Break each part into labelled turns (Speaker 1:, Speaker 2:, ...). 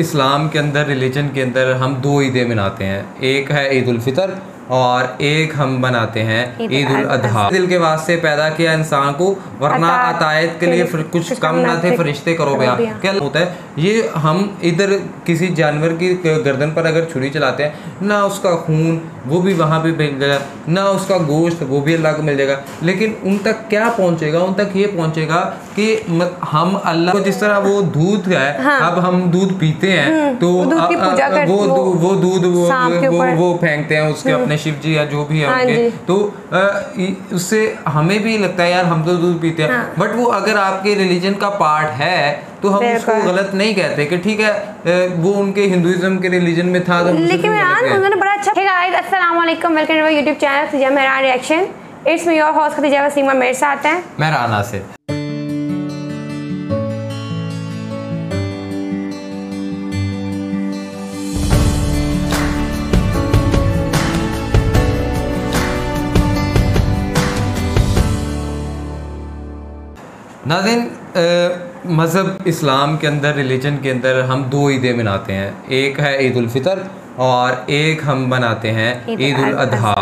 Speaker 1: इस्लाम के अंदर, रिलीजन के अंदर हम दो ईदें मनाते हैं। एक है ईद उल फितर और एक हम बनाते हैं ईद उल अधा। दिल के वास्ते पैदा किया इंसान को, वरना अतायत के लिए कुछ कम ना थे फरिश्ते करो बयां। क्या होता है ये, हम इधर किसी जानवर की गर्दन पर अगर छुरी चलाते हैं, ना उसका खून वो भी वहाँ पे मिल जाएगा, ना उसका गोश्त वो भी अल्लाह को मिल जाएगा, लेकिन उन तक क्या पहुँचेगा? उन तक ये पहुँचेगा कि हम अल्लाह को, जिस तरह वो दूध है, अब हम दूध पीते हैं तो वो दूध वो फेंकते हैं उसके अपने शिव जी या जो भी है उनके, तो उससे हमें भी लगता है यार हम तो दूध पीते हैं, बट वो अगर आपके रिलीजन का पार्ट है तो हम उसको गलत नहीं कहते कि ठीक है वो उनके हिंदुइज्म के रिलीजन में था। तो
Speaker 2: लेकिन उन्होंने बड़ा अच्छा। हे गाइस, अस्सलाम वालेकुम, welcome to my YouTube channel Khadija Mehran reaction. It's me your host Khadija Waseema, मेरे साथ हैं
Speaker 1: मेहराना से। नाज़रीन, मज़हब इस्लाम के अंदर, रिलीजन के अंदर हम दो ईदें मनाते हैं। एक है ईद उल फितर और एक हम मनाते हैं ईद उल अधा।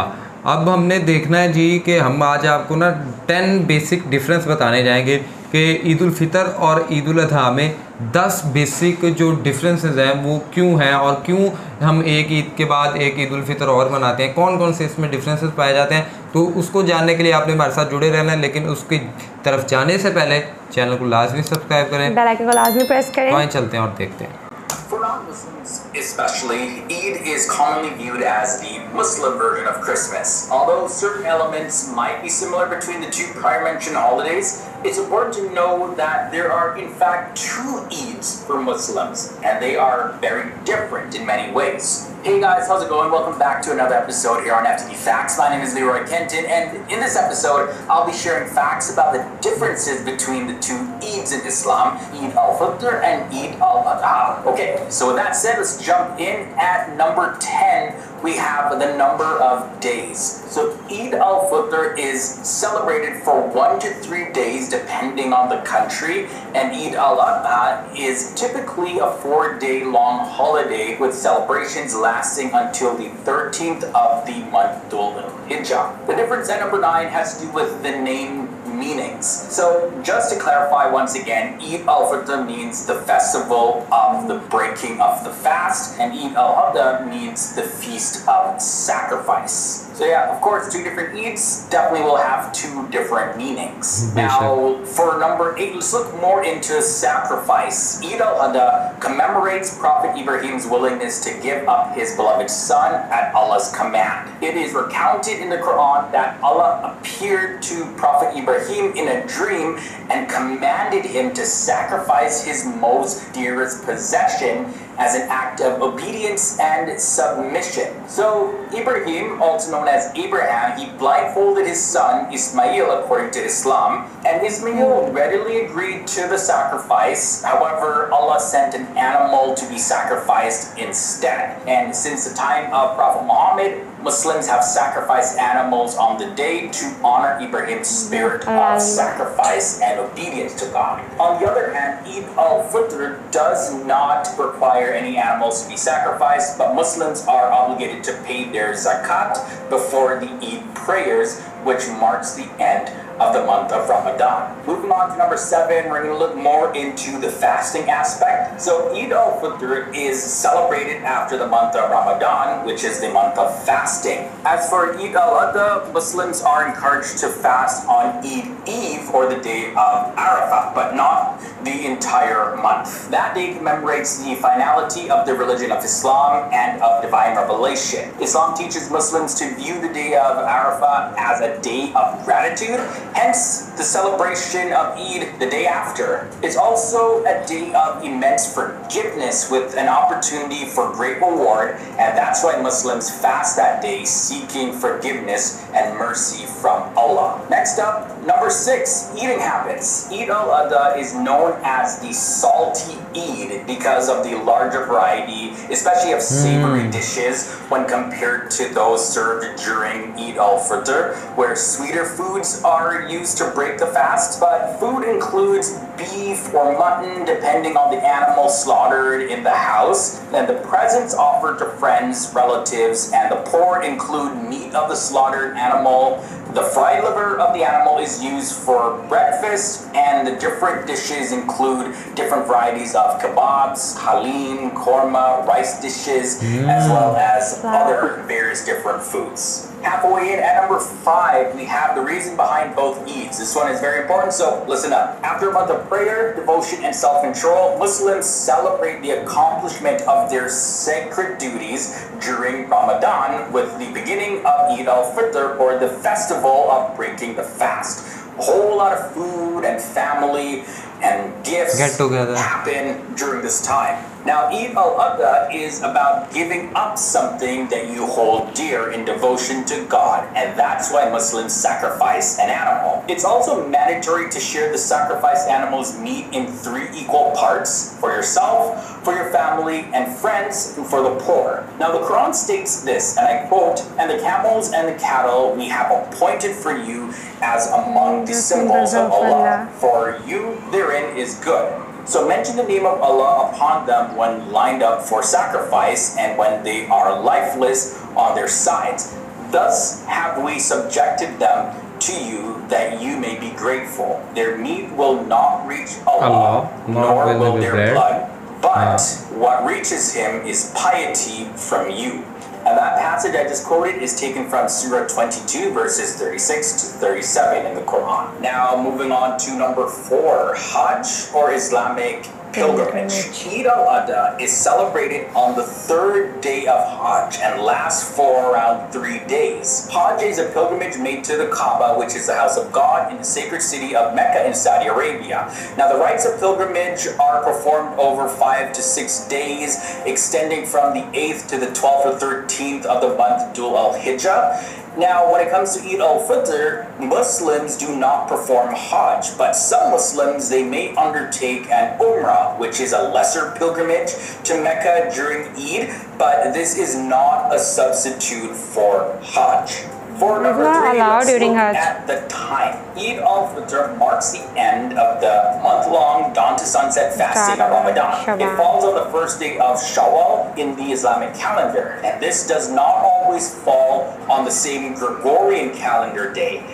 Speaker 1: अब हमने देखना है जी कि हम आज आपको ना 10 बेसिक डिफरेंस बताने जाएंगे कि ईद उल फितर और ईद उल अधा में 10 बेसिक जो डिफरेंसेस हैं वो क्यों हैं, और क्यों हम एक ईद के बाद एक ईद उल फितर और मनाते हैं, कौन कौन से इसमें डिफरेंसेस पाए जाते हैं। तो उसको जानने के लिए आपने हमारे साथ जुड़े रहना है, लेकिन उसकी तरफ जाने से पहले चैनल को लाजमी सब्सक्राइब करें,
Speaker 2: बेल आइकन को लाजमी प्रेस करें।
Speaker 1: वहीं चलते हैं और देखते हैं।
Speaker 3: For non-Muslims especially, Eid is commonly viewed as the Muslim version of Christmas. Although certain elements might be similar between the two prior mentioned holidays, it's important to know that there are in fact two Eids for Muslims, and they are very different in many ways. Hey guys, how's it going? Welcome back to another episode here on FTD Facts. My name is Leroy Kenton, and in this episode, I'll be sharing facts about the differences between the two Eids in Islam, Eid al-Fitr and Eid al-Adha. Okay, so with that said, let's jump in. At number 10, we have the number of days. So Eid al-Fitr is celebrated for 1 to 3 days depending on the country, and Eid al-Adha is typically a 4-day long holiday with celebrations lasting until the 13th of the month Dhul Hijjah. The difference at number 9 has to do with the name meanings. So just to clarify once again, Eid al-Fitr means the festival of the breaking of the fast, and Eid al-Adha means the feast of sacrifice. So yeah, of course, two different Eids definitely will have two different meanings. Now, for number 8, let's look more into sacrifice. Eid al-Adha commemorates Prophet Ibrahim's willingness to give up his beloved son at Allah's command. It is recounted in the Quran that Allah appeared to Prophet Ibrahim in a dream and commanded him to sacrifice his most dearest possession as an act of obedience and submission. So Ibrahim, also known as Abraham, he blindfolded his son Ismail according to Islam, and Ismail readily agreed to the sacrifice. However, Allah sent an animal to be sacrificed instead. And since the time of Prophet Muhammad, Muslims have sacrificed animals on the day to honor Ibrahim's spirit of sacrifice and obedience to God. On the other hand, Eid al-Fitr does not require any animals to be sacrificed, but Muslims are obligated to pay their zakat before the Eid prayers, which marks the end of the month of Ramadan. Moving on to number 7, we're going to look more into the fasting aspect. So Eid al-Fitr is celebrated after the month of Ramadan, which is the month of fasting. As for Eid al-Adha, Muslims are encouraged to fast on Eid Eve, or the day of Arafah, but not the entire month. That day commemorates the finality of the religion of Islam and of divine revelation. Islam teaches Muslims to view the day of Arafah as a day of gratitude, hence the celebration of Eid the day after. It's also a day of immense forgiveness with an opportunity for great reward, and that's why Muslims fast that day seeking forgiveness and mercy from Allah. Next up, number 6, eating habits. Eid al-Adha is known as the salty Eid because of the larger variety, especially of savory dishes, when compared to those served during Eid al-Fitr, where sweeter foods are used to break the fast. But food includes beef or mutton, depending on the animal slaughtered in the house. Then the presents offered to friends, relatives, and the poor include meat of the slaughtered animal. The fried liver of the animal is used for breakfast, and the different dishes include different varieties of kebabs, halim, korma, rice dishes, as well as other various different foods. Halfway in at number 5, we have the reason behind both Eids. This one is very important, so listen up. After a month of prayer, devotion, and self-control, Muslims celebrate the accomplishment of their sacred duties during Ramadan with the beginning of Eid al-Fitr, or the festival of breaking the fast. A whole lot of food and family and gifts happen during this time. Now, Eid al-Adha is about giving up something that you hold dear in devotion to God, and that's why Muslims sacrifice an animal. It's also mandatory to share the sacrificed animal's meat in 3 equal parts: for yourself, for your family, and friends, and for the poor. Now, the Quran states this, and I quote, "And the camels and the cattle we have appointed for you as among the symbols of Allah. For you therein is good. So mention the name of Allah upon them when lined up for sacrifice and when they are lifeless on their sides. Thus have we subjected them to you that you may be grateful. Their meat will not reach Allah, nor will their blood, but what reaches Him is piety from you." And that passage I just quoted is taken from Surah 22, verses 36 to 37 in the Quran. Now, moving on to number 4, Hajj, or Islamic pilgrimage. Eid al-Adha is celebrated on the 3rd day of Hajj and lasts for around 3 days. Hajj is a pilgrimage made to the Kaaba, which is the house of God in the sacred city of Mecca in Saudi Arabia. Now, the rites of pilgrimage are performed over 5 to 6 days, extending from the 8th to the 12th or 13th of the month Dhul al-Hijjah. Now, when it comes to Eid al-Fitr, Muslims do not perform Hajj, but some Muslims, they may undertake an Umrah, which is a lesser pilgrimage to Mecca during Eid, but this is not a substitute for Hajj. For number 3, let's look at the time. Eid al-Fitr marks the end of the month-long dawn to sunset fasting of Ramadan. It falls on the first day of Shawwal in the Islamic calendar, and this does not always fall on the same Gregorian calendar day,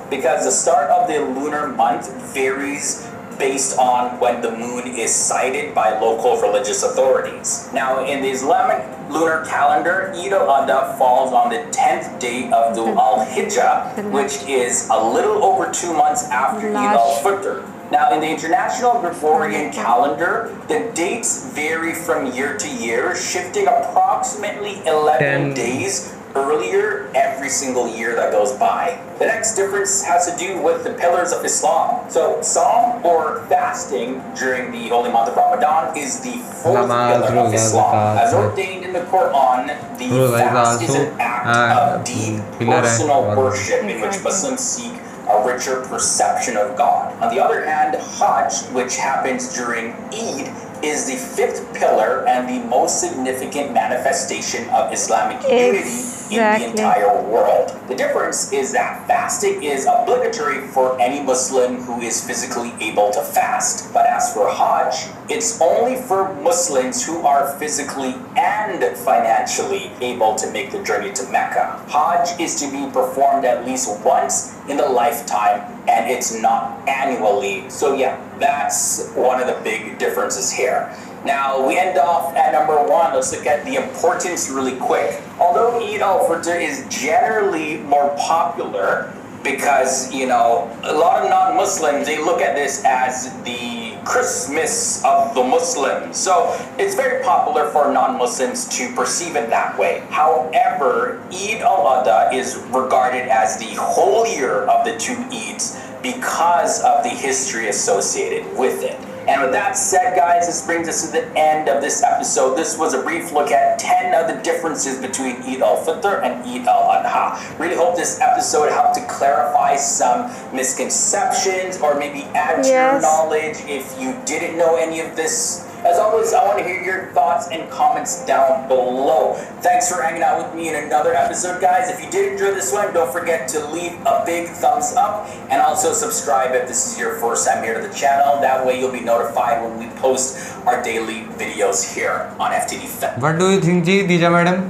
Speaker 3: because the start of the lunar month varies based on when the moon is sighted by local religious authorities. Now, in the Islamic lunar calendar, Eid al-Adha falls on the 10th day of Dhul al-Hijjah, which is a little over 2 months after Eid al-Fitr. Now, in the international Gregorian calendar, the dates vary from year to year, shifting approximately 11 days earlier every single year that goes by. The next difference has to do with the pillars of Islam. So, Psalm or fasting during the holy month of Ramadan is the 4th pillar of Islam. As ordained in the Quran, the fast is an act of deep personal worship in which Muslims seek a richer perception of God. On the other hand, Hajj, which happens during Eid, is the 5th pillar and the most significant manifestation of Islamic unity in the entire world. The difference is that fasting is obligatory for any Muslim who is physically able to fast. But as for Hajj, it's only for Muslims who are physically and financially able to make the journey to Mecca. Hajj is to be performed at least once in the lifetime, and it's not annually. So yeah, that's one of the big differences here. Now, we end off at number 1. Let's look at the importance really quick. Although Eid al-Fitr is generally more popular because, you know, a lot of non-Muslims, they look at this as the Christmas of the Muslims. So it's very popular for non-Muslims to perceive it that way. However, Eid al-Adha is regarded as the holier of the 2 Eids because of the history associated with it. And with that said, guys, this brings us to the end of this episode. This was a brief look at 10 of the differences between Eid al-Fitr and Eid al-Adha. Really hope this episode helped to clarify some misconceptions or maybe add to your knowledge if you didn't know any of this As always, I want to hear your thoughts and comments down below. Thanks for hanging out with me in another episode, guys. If you did enjoy this one, don't forget to leave a big thumbs up and also subscribe if this is your first time here to the channel. That way you'll be notified when we post our daily videos here on FTD Fest.
Speaker 1: What do you think जी Dija madam?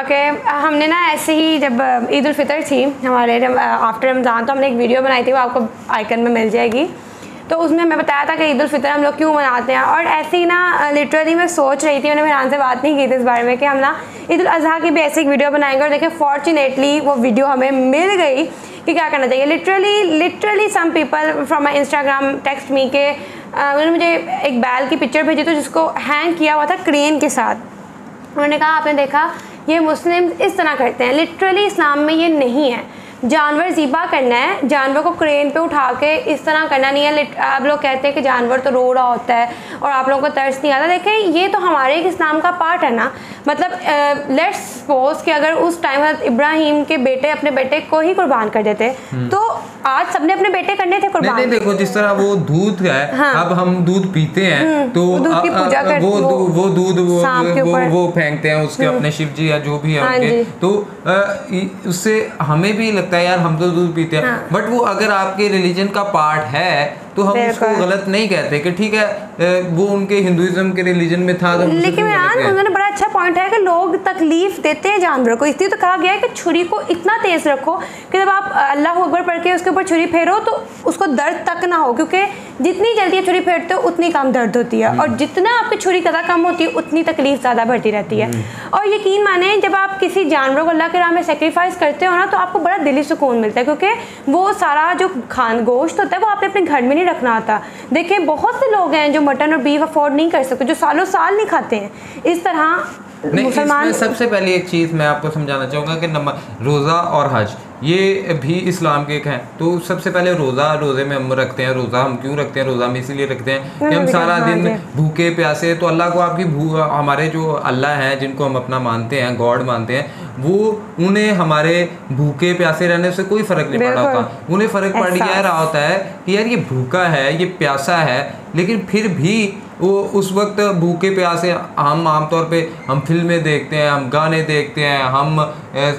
Speaker 2: Okay हमने ना ऐसे ही जब ईद उल फितर थी हमारे after Ramzan, तो हमने एक वीडियो बनाई थी, वो आपको आइकन में मिल जाएगी। तो उसमें हमें बताया था कि ईद उल फितर हम लोग क्यों मनाते हैं। और ऐसे ही ना लिटरली मैं सोच रही थी, मैंने मेहरान से बात नहीं की थी इस बारे में कि हम ना ईद उल अज़हा की भी ऐसी एक वीडियो बनाएंगे। और देखिए फॉर्चुनेटली वो वीडियो हमें मिल गई कि क्या करना चाहिए। Literally some people from my Instagram text me के उन्होंने मुझे एक बैल की पिक्चर भेजी तो जिसको हैंग किया हुआ था क्रेन के साथ। उन्होंने कहा आपने देखा ये मुस्लिम इस तरह करते हैं। लिटरली इस्लाम में ये नहीं है। जानवर ज़िबा करना है, जानवर को क्रेन पे उठा के इस तरह करना नहीं है। आप लोग कहते हैं कि जानवर तो रो रहा होता है और आप लोगों को तरस नहीं आता। देखें ये तो हमारे एक इस्लाम का पार्ट है ना। मतलब लेट्स सपोज कि अगर उस टाइम इब्राहिम के बेटे अपने बेटे को ही कुर्बान कर देते तो आज सबने अपने बेटे करने थे कुर्बान।
Speaker 1: नहीं देखो जिस तरह वो दूध है, हाँ। अब हम दूध पीते हैं तो
Speaker 2: दूध की पूजा करते
Speaker 1: वो दूध वो फेंकते हैं उसके अपने शिव जी या जो भी है उनके, तो उससे हमें भी लगता है यार हम तो दूध पीते हैं, हाँ। बट वो अगर आपके रिलीजन का पार्ट है तो हम उसको गलत नहीं कहते कि ठीक है वो उनके हिंदुइज्म के रिलीजन में था।
Speaker 2: लेकिन उन्होंने बड़ा अच्छा पॉइंट है कि लोग तकलीफ देते हैं जानवर को, इसलिए तो कहा गया है कि छुरी को इतना तेज रखो कि जब आप अल्लाह अकबर पढ़ के उसके ऊपर छुरी फेरो तो उसको दर्द तक ना हो, क्योंकि जितनी जल्दी आप छुरी फेरते हो उतनी कम दर्द होती है और जितना आपकी छुरी कदा कम होती है उतनी तकलीफ ज़्यादा बढ़ती रहती है। और यकीन माने जब आप किसी जानवर को अल्लाह के राह में सेक्रीफाइस करते हो ना तो आपको बड़ा दिली सुकून मिलता है, क्योंकि वो सारा जो गोश्त होता है वो आपने अपने घर में नहीं रखना आता। देखिए बहुत से लोग हैं जो मटन और बीफ अफोर्ड नहीं कर सकते, जो सालों साल नहीं खाते हैं। इस तरह मुसलमान
Speaker 1: सबसे पहले एक चीज़ मैं आपको समझाना चाहूँगा कि रोज़ा और हज ये भी इस्लाम के एक हैं। तो सबसे पहले रोज़े में हम रखते हैं। रोज़ा हम क्यों रखते हैं? रोज़ा हम इसीलिए रखते हैं कि हम सारा दिन भूखे प्यासे, तो अल्लाह को आपकी हमारे जो अल्लाह हैं जिनको हम अपना मानते हैं, गॉड मानते हैं, वो उन्हें हमारे भूखे प्यासे रहने से कोई फ़र्क नहीं पड़ा होता। उन्हें फ़र्क पड़ गया रहा होता है कि यार ये भूखा है, ये प्यासा है, लेकिन फिर भी वो उस वक्त भूखे प्यासे हम आमतौर पे हम फिल्में देखते हैं, हम गाने देखते हैं, हम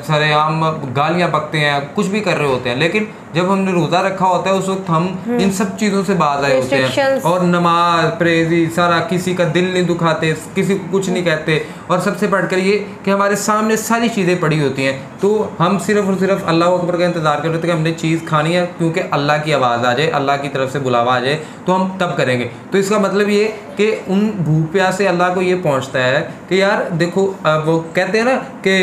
Speaker 1: सरेआम गालियाँ बकते हैं, कुछ भी कर रहे होते हैं, लेकिन जब हमने रोज़ा रखा होता है उस वक्त हम इन सब चीज़ों से बाज आए होते हैं और नमाज प्रेजी सारा, किसी का दिल नहीं दुखाते, किसी को कुछ नहीं कहते। और सबसे बढ़कर ये कि हमारे सामने सारी चीज़ें पड़ी होती हैं, तो हम सिर्फ और सिर्फ अल्लाह अकबर का इंतज़ार कर रहे थे कि हमने चीज़ खानी है, क्योंकि अल्लाह की आवाज़ आ जाए, अल्लाह की तरफ से बुलावा आ जाए तो हम तब करेंगे। तो इसका मतलब ये कि उन भूख प्यासे अल्लाह को ये पहुँचता है कि यार देखो वो कहते हैं ना कि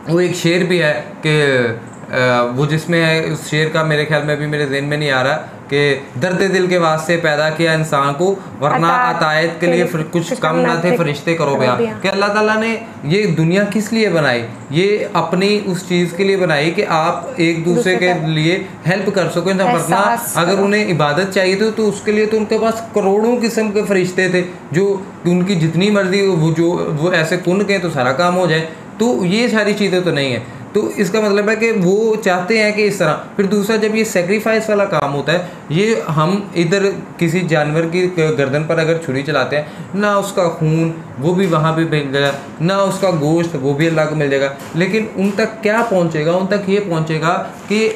Speaker 1: वो एक शेर भी है कि वो जिसमें है, उस शेर का मेरे ख्याल में भी मेरे ज़हन में नहीं आ रहा कि दर्द दिल के वास्ते पैदा किया इंसान को, वरना अतायत के लिए कुछ कम ना थे फरिश्ते करो बयान। कि अल्लाह ताला ने ये दुनिया किस लिए बनाई? ये अपनी उस चीज़ के लिए बनाई कि आप एक दूसरे के लिए हेल्प कर सको। वरना अगर उन्हें इबादत चाहिए थी तो उसके लिए तो उनके पास करोड़ों किस्म के फरिश्ते थे जो उनकी जितनी मर्जी वो ऐसे कुन के तो सारा काम हो जाए। तो ये सारी चीज़ें तो नहीं है। तो इसका मतलब है कि वो चाहते हैं कि इस तरह। फिर दूसरा, जब ये सेक्रीफाइस वाला काम होता है, ये हम इधर किसी जानवर की गर्दन पर अगर छुरी चलाते हैं, ना उसका खून वो भी वहाँ पे मिल जाएगा, ना उसका गोश्त वो भी अल्लाह को मिल जाएगा, लेकिन उन तक क्या पहुँचेगा? उन तक ये पहुँचेगा कि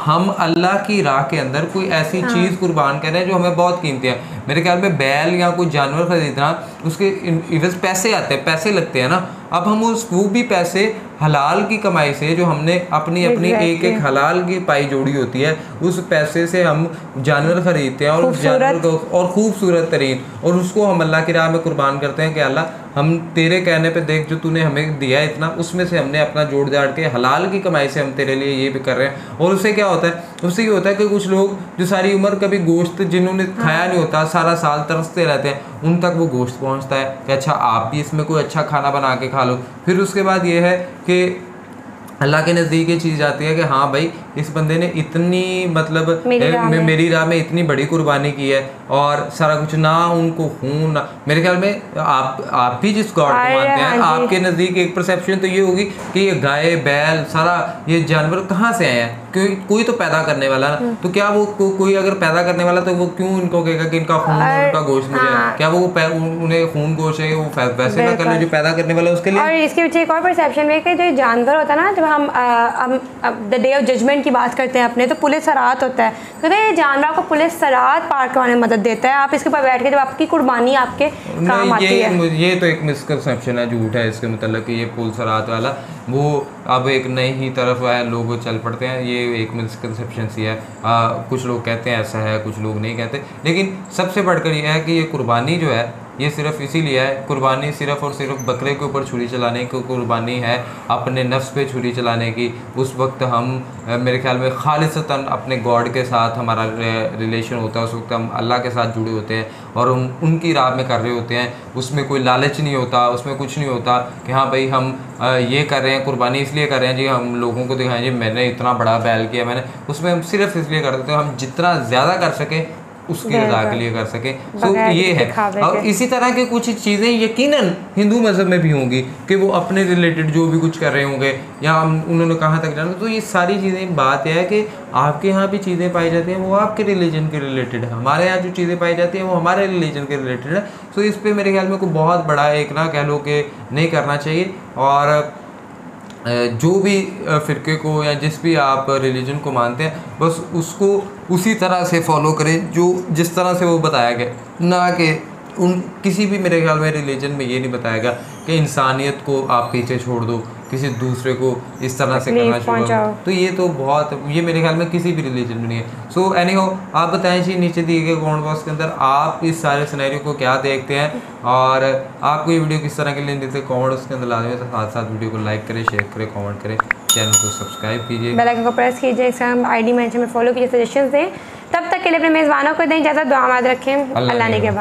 Speaker 1: हम अल्लाह की राह के अंदर कोई ऐसी चीज़ कुर्बान कर रहे हैं जो हमें बहुत कीमती है। मेरे ख्याल में बैल या कोई जानवर खरीदना, उसके इवज़ पैसे आते हैं, पैसे लगते हैं ना। अब हम वो भी पैसे हलाल की कमाई से, जो हमने अपनी एक हलाल की पाई जोड़ी होती है, उस पैसे से हम जानवर खरीदते हैं और उस जानवर को और खूबसूरत तरीन, और उसको हम अल्लाह की राह में कुर्बान करते हैं कि अल्लाह हम तेरे कहने पे देख जो तूने हमें दिया है इतना, उसमें से हमने अपना जोड़ जाड़ के हलाल की कमाई से हम तेरे लिए ये भी कर रहे हैं। और उससे क्या होता है? उससे ये होता है कि कुछ लोग जो सारी उम्र कभी गोश्त जिन्होंने खाया नहीं होता, सारा साल तरसते रहते हैं, उन तक वो गोश्त पहुंचता है कि अच्छा आप भी इसमें कोई अच्छा खाना बना के खा लो। फिर उसके बाद ये है कि अल्लाह के नज़दीक ये चीज़ आती है कि हाँ भाई इस बंदे ने इतनी मतलब
Speaker 2: मेरी
Speaker 1: राह में इतनी बड़ी कुर्बानी की है और सारा कुछ, ना उनको खून ना, मेरे ख्याल में आप भी जिस गॉड को मानते हैं, आपके नज़दीक एक परसेप्शन तो ये होगी कि ये गाय बैल सारा ये जानवर कहाँ से आए हैं, कोई तो पैदा करने वाला ना, तो क्या वो कोई अगर पैदा करने वाला तो वो क्यों इनको कहेगा कि इनका खून उनका गोश्त मुझे, क्या वो उन्हें खून गोश्त है वो वैसे ना कर ले जो पैदा करने वाला उसके लिए।
Speaker 2: और इसके पीछे एक और परसेप्शन है कि जो जानवर होता है ना, जब हम द डे ऑफ जजमेंट की बात करते हैं अपने, तो पुलिस सराहत होता है, तो ये जानवर को पुलिस सराहत पार करवाने में मदद देता है। आप इसके ऊपर बैठ के जब आपकी कुर्बानी आपके काम आती है।
Speaker 1: ये तो एक मिसकंसेप्शन है, झूठ है इसके मतलब कि ये पुलिस सराहत वाला वो अब एक नई ही तरफ है, लोग चल पड़ते हैं, ये एक मिसकंसेप्शन सी है। कुछ लोग कहते हैं ऐसा है, कुछ लोग नहीं कहते, लेकिन सबसे बढ़कर ये है कि ये कुर्बानी जो है ये सिर्फ इसीलिए है, कुर्बानी सिर्फ और सिर्फ बकरे के ऊपर छुरी चलाने की कुर्बानी है, अपने नफ्स पे छुरी चलाने की। उस वक्त हम मेरे ख्याल में खालिसतन अपने गॉड के साथ हमारा रिलेशन होता है, उस वक्त हम अल्लाह के साथ जुड़े होते हैं और हम उनकी राह में कर रहे होते हैं। उसमें कोई लालच नहीं होता, उसमें कुछ नहीं होता कि हाँ भाई हम ये कर रहे हैं, कुर्बानी इसलिए कर रहे हैं जी हम लोगों को दिखाएं जी मैंने इतना बड़ा बैल किया मैंने, उसमें हम सिर्फ इसलिए कर देते हैं हम जितना ज़्यादा कर सकें उसकी रज़ा के लिए कर सके। तो ये है। और इसी तरह के कुछ चीज़ें यकीनन हिंदू मज़हब में भी होंगी कि वो अपने रिलेटेड जो भी कुछ कर रहे होंगे या उन्होंने कहाँ तक जाना, तो ये सारी चीज़ें, बात यह है कि आपके यहाँ भी चीज़ें पाई जाती हैं वो आपके रिलीजन के रिलेटेड है, हमारे यहाँ जो चीज़ें पाई जाती हैं वो हमारे रिलीजन के रिलेटेड है। सो इस पर मेरे ख्याल में कोई बहुत बड़ा एक ना कह लो कि नहीं करना चाहिए। और जो भी फ़िरके को या जिस भी आप रिलीजन को मानते हैं बस उसको उसी तरह से फॉलो करें जो जिस तरह से वो बताया गया, ना कि उन किसी भी मेरे ख्याल में रिलीजन में ये नहीं बताया गया कि इंसानियत को आप पीछे छोड़ दो, किसी दूसरे को इस तरह से करना शुरू करो। तो ये तो बहुत, ये मेरे ख्याल में किसी भी रिलीजन में नहीं है। सो एनीहो आप बताएं जी नीचे दिए गए कमेंट बॉक्स के अंदर आप इस सारे सिनेरियो को क्या देखते हैं और आपको ये वीडियो किस तरह के लिए देते हैं कमेंट बॉक्स के अंदर ला दें। साथ साथ वीडियो को लाइक करें, शेयर करें, कमेंट करें, चैनल को सब्सक्राइब कीजिए, बेल आइकन को प्रेस कीजिए, इंस्टाग्राम ID मेंशन में फॉलो कीजिए, सजेशंस दें। तब तक के लिए अपने मेज़बानों को दें इजाज़त, दुआ में याद रखें। अल्लाह ने के बाद।